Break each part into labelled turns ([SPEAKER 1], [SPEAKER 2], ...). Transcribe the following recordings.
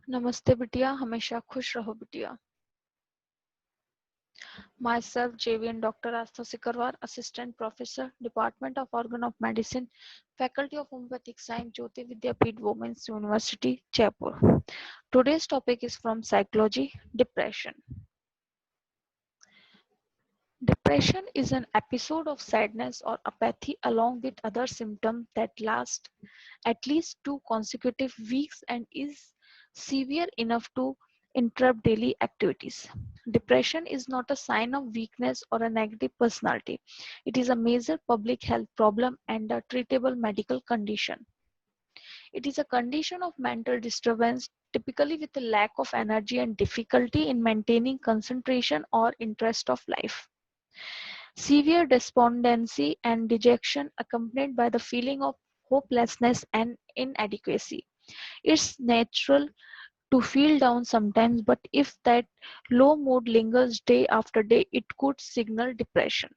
[SPEAKER 1] नमस्ते बिटिया, हमेशा खुश रहो बिटिया। Myself, JVN Dr. Astha Sikarwar, Assistant Professor, Department of Organ of Medicine, Faculty of Homeopathic Science, Jyoti Vidyapeeth Women's University, Jaipur. Today's topic is from Psychology, Depression. Depression is an episode of sadness or apathy along with other symptoms that last at least 2 consecutive weeks and is severe enough to interrupt daily activities. Depression is not a sign of weakness or a negative personality. It is a major public health problem and a treatable medical condition. It is a condition of mental disturbance, typically with a lack of energy and difficulty in maintaining concentration or interest of life. Severe despondency and dejection accompanied by the feeling of hopelessness and inadequacy. It's natural to feel down sometimes, but if that low mood lingers day after day, it could signal depression.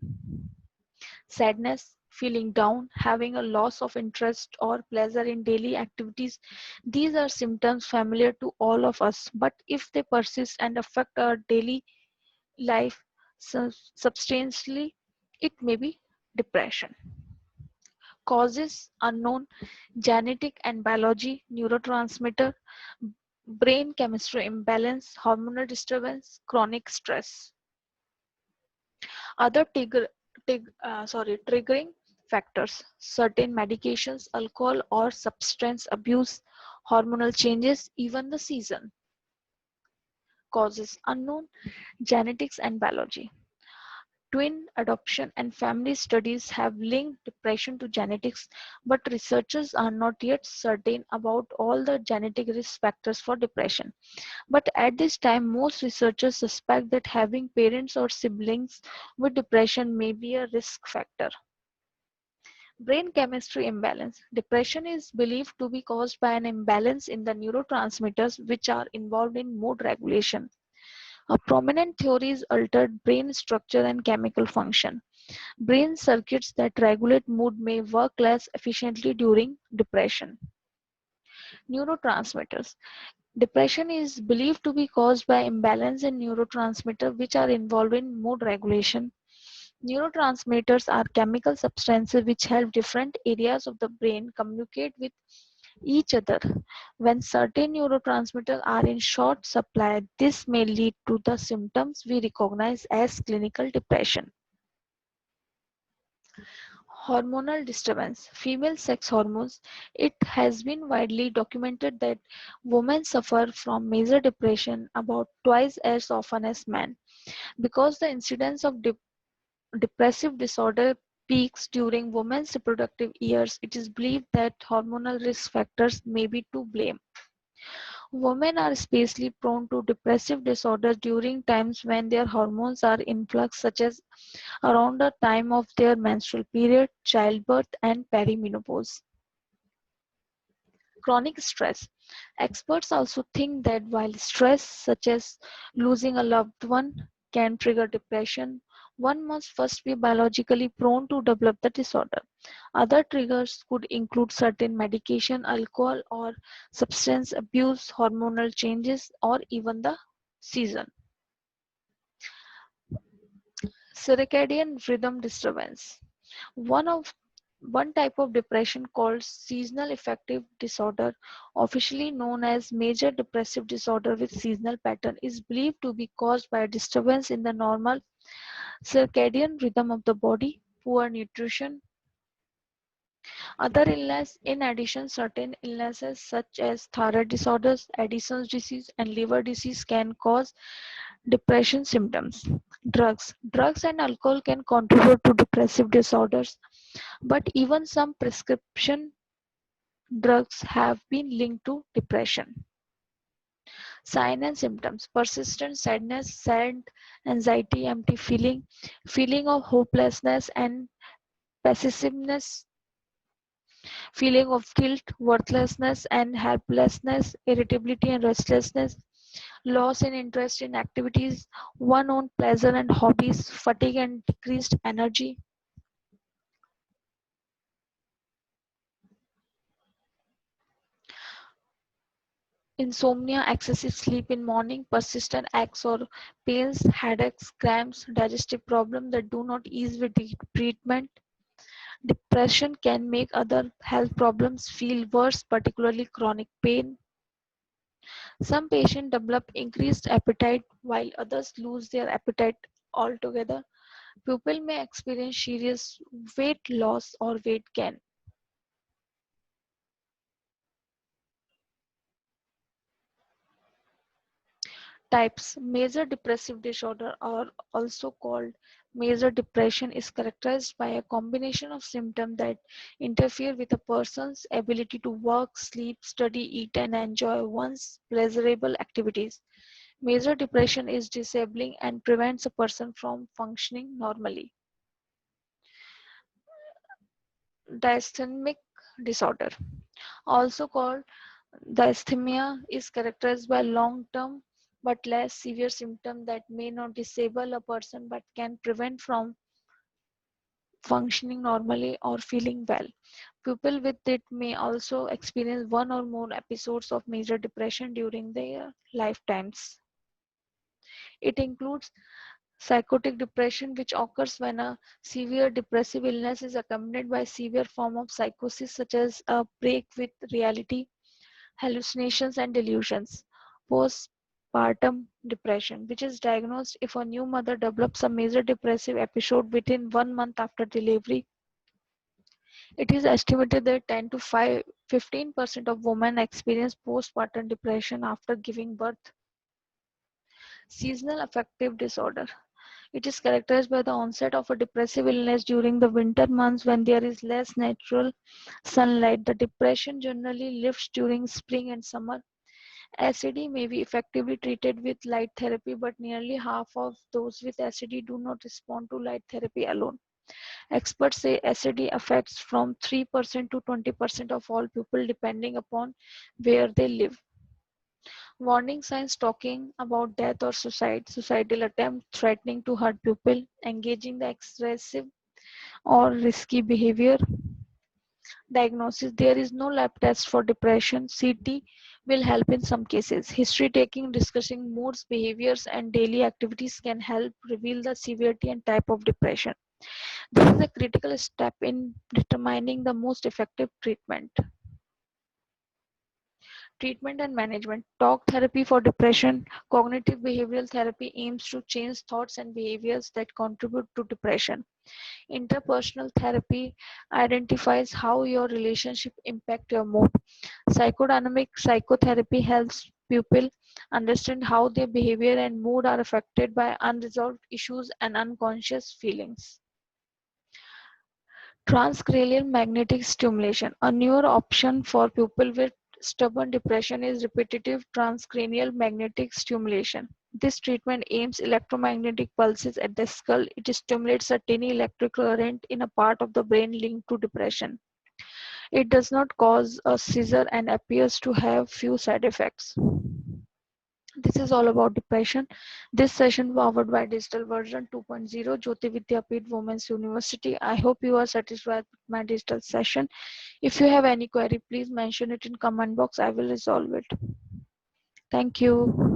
[SPEAKER 1] Sadness, feeling down, having a loss of interest or pleasure in daily activities, these are symptoms familiar to all of us, but if they persist and affect our daily life substantially, it may be depression. Causes unknown, genetic and biology, neurotransmitter, brain chemistry imbalance, hormonal disturbance, chronic stress. Other triggering factors, certain medications, alcohol or substance abuse, hormonal changes, even the season. Causes unknown, genetics and biology. Twin adoption and family studies have linked depression to genetics, but researchers are not yet certain about all the genetic risk factors for depression. But at this time, most researchers suspect that having parents or siblings with depression may be a risk factor. Brain chemistry imbalance. Depression is believed to be caused by an imbalance in the neurotransmitters which are involved in mood regulation. A prominent theory is altered brain structure and chemical function. Brain circuits that regulate mood may work less efficiently during depression. Neurotransmitters. Depression is believed to be caused by imbalance in neurotransmitters which are involved in mood regulation. Neurotransmitters are chemical substances which help different areas of the brain communicate with each other. When certain neurotransmitters are in short supply, this may lead to the symptoms we recognize as clinical depression. Hormonal disturbance. Female sex hormones. It has been widely documented that women suffer from major depression about twice as often as men. Because the incidence of depressive disorder peaks during women's reproductive years, it is believed that hormonal risk factors may be to blame. Women are especially prone to depressive disorders during times when their hormones are in flux, such as around the time of their menstrual period, childbirth, and perimenopause. Chronic stress. Experts also think that while stress, such as losing a loved one, can trigger depression, one must first be biologically prone to develop the disorder. Other triggers could include certain medication, alcohol, or substance abuse, hormonal changes, or even the season. Circadian rhythm disturbance. One of one type of depression called seasonal affective disorder, officially known as major depressive disorder with seasonal pattern, is believed to be caused by a disturbance in the normal circadian rhythm of the body, poor nutrition. Other illness, in addition, certain illnesses such as thyroid disorders, Addison's disease, and liver disease can cause depression symptoms. Drugs and alcohol can contribute to depressive disorders, but even some prescription drugs have been linked to depression. Sign and symptoms: persistent sadness, sad anxiety, empty feeling, feeling of hopelessness and passiveness, feeling of guilt, worthlessness and helplessness, irritability and restlessness, loss in interest in activities, one own pleasure and hobbies, fatigue and decreased energy. insomnia, excessive sleep in morning, persistent aches or pains, headaches, cramps, digestive problems that do not ease with treatment. Depression can make other health problems feel worse, particularly chronic pain. Some patients develop increased appetite while others lose their appetite altogether. People may experience serious weight loss or weight gain. Types. Major depressive disorder, or also called major depression, is characterized by a combination of symptoms that interfere with a person's ability to work, sleep, study, eat, and enjoy one's pleasurable activities. Major depression is disabling and prevents a person from functioning normally. Dysthymic disorder, also called dysthymia, is characterized by long-term but less severe symptoms that may not disable a person but can prevent from functioning normally or feeling well. People with it may also experience one or more episodes of major depression during their lifetimes. It includes psychotic depression, which occurs when a severe depressive illness is accompanied by severe form of psychosis such as a break with reality, hallucinations and delusions. Postpartum depression, which is diagnosed if a new mother develops a major depressive episode within 1 month after delivery. It is estimated that 10 to 15% of women experience postpartum depression after giving birth. Seasonal affective disorder. It is characterized by the onset of a depressive illness during the winter months when there is less natural sunlight. The depression generally lifts during spring and summer. SAD may be effectively treated with light therapy, but nearly half of those with SAD do not respond to light therapy alone. Experts say SAD affects from 3% to 20% of all people depending upon where they live. Warning signs: talking about death or suicide, suicidal attempt, threatening to hurt people, engaging the excessive or risky behavior. Diagnosis: there is no lab test for depression. CT will help in some cases. History taking, discussing moods, behaviors, and daily activities can help reveal the severity and type of depression. This is a critical step in determining the most effective treatment. Treatment and management. Talk therapy for depression. Cognitive behavioral therapy aims to change thoughts and behaviors that contribute to depression. Interpersonal therapy identifies how your relationship impact your mood. Psychodynamic psychotherapy helps people understand how their behavior and mood are affected by unresolved issues and unconscious feelings. Transcranial magnetic stimulation. A newer option for people with stubborn depression is repetitive transcranial magnetic stimulation. This treatment aims electromagnetic pulses at the skull. It stimulates a tiny electric current in a part of the brain linked to depression. It does not cause a seizure and appears to have few side effects. This is all about depression. This session powered by digital version 2.0 Jyoti Vidyapeeth Women's University. I hope you are satisfied with my digital session. If you have any query, please mention it in comment box. I will resolve it. Thank you.